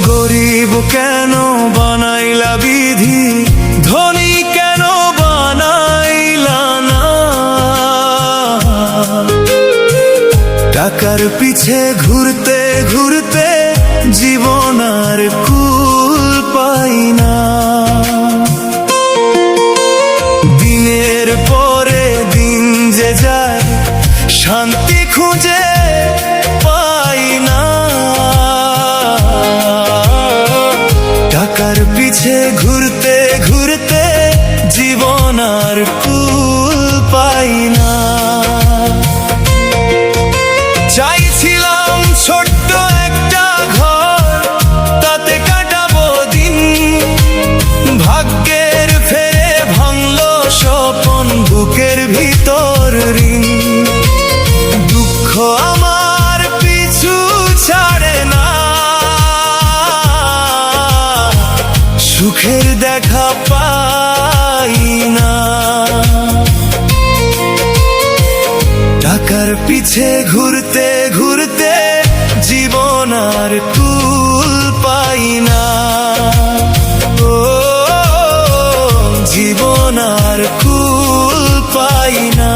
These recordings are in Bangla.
গরিব কেন বানাইলা বিধি, ধনী কেন বানাইলা না। টাকার পিছে ঘুরতে ঘুরতে জীবন আর কুল পাই না। দিনের পরে দিন যে যায় শান্তি খুঁজে পাই না। টাকার পিছে ঘুরতে ঘুরতে জীবন আর কুল পাই না। চাইছিলাম ছোট্ট একটা ঘর, তাতে কাটাবো দিন। ভাগ্যের ফেরে ভাঙলো স্বপন, বুকের ভিতর ঋণ। দুঃখ আমার পিছু ছাড়ে না, সুখের দেখা পাই না। টাকার পিছে ঘুরতে ঘুরতে জীবন আর কুল পাই না। ও জীবন আর কুল পাই না।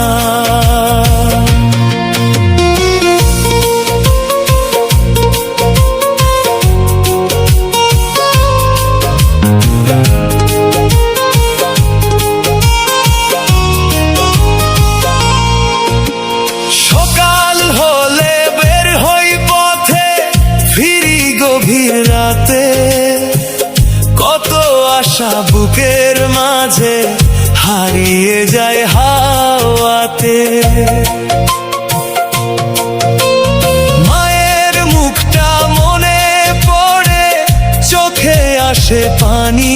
গভীর রাতে কত আশা বুকের মাঝে হারিয়ে যায় হাওয়াতে। মায়ের মুখটা মনে পড়ে, চোখে আসে পানি।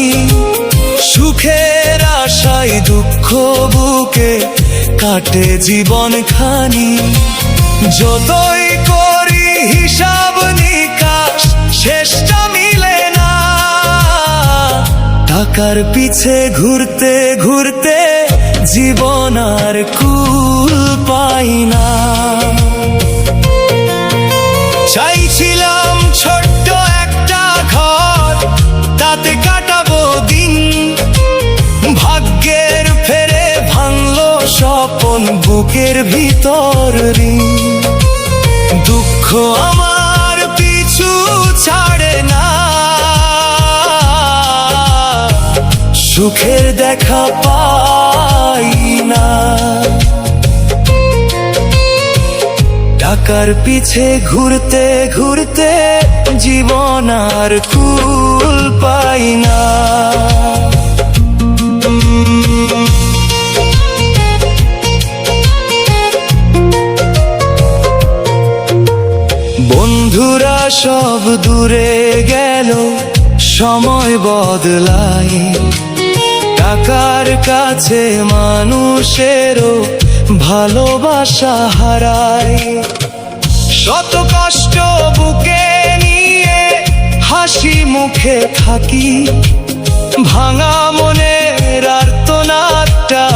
সুখের আশায় দুঃখ বুকে কাটে জীবন খানি। যতই করি হিসাব নিকাশ শেষটা মিলে না। টাকার পিছে ঘুরতে ঘুরতে জীবন আর কুল পাই না। চাইছিলাম ছোট্ট একটা ঘর, তাতে কাটাবো দিন। ভাগ্যের ফেরে ভাঙলো স্বপন, বুকের ভিতর ঋণ। দুঃখ আমার পিছু ছাড়ে না, সুখের দেখা পাই না। টাকার পিছে ঘুরতে ঘুরতে জীবন আর কুল পাই না। বন্ধুরা সব দূরে গেল, সময় বদলায়। টাকার কাছে মানুষেরও ভালোবাসা হারায়। শত কষ্ট বুকে নিয়ে হাসি মুখে থাকি। ভাঙা মনের আর্তনাদটা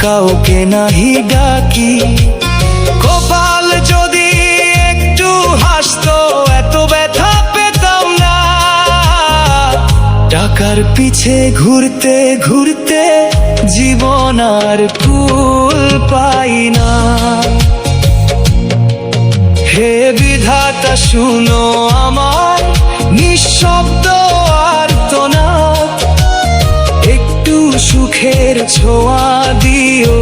কাউকে নাহি ডাকি। কপাল যদি একটু হাসতো, এত ব্যথা পেতাম না। টাকার পিছে ঘুরতে ঘুরতে জীবন আর কুল পাই না। হে বিধাতা শুনো আমার নিঃশব্দ আর্তনাদ। একটু সুখের ছোঁয়া দিও,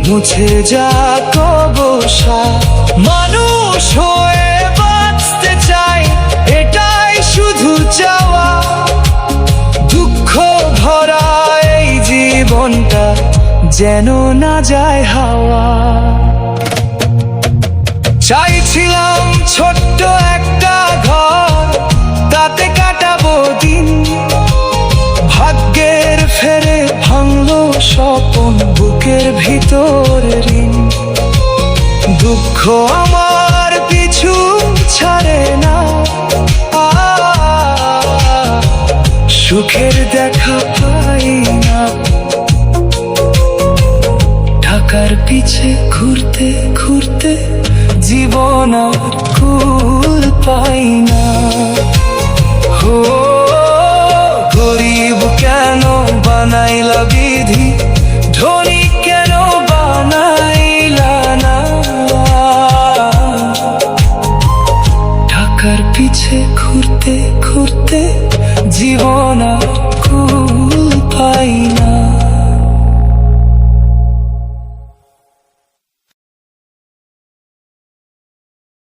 মুছে যাক অবসাদ। মানুষ হয়ে বাঁচতে চাই, এটাই শুধু চাওয়া। দুঃখ ভরা এই জীবনটা যেন না যায় হাওয়া। চাইছিলাম ছোট্ট একটা ঘর, তাতে কাটাবো দিন। ভাগ্যের ফেরে ভাঙলো স্বপন, বুকের ভিতর ঋণ। দুঃখ আমার পিছু ছাড়ে না, সুখের দেখা পাই না। টাকার পিছে ঘুরতে ঘুরতে জীবন আর কুল পাই না। পিছে ঘুরতে ঘুরতে জীবন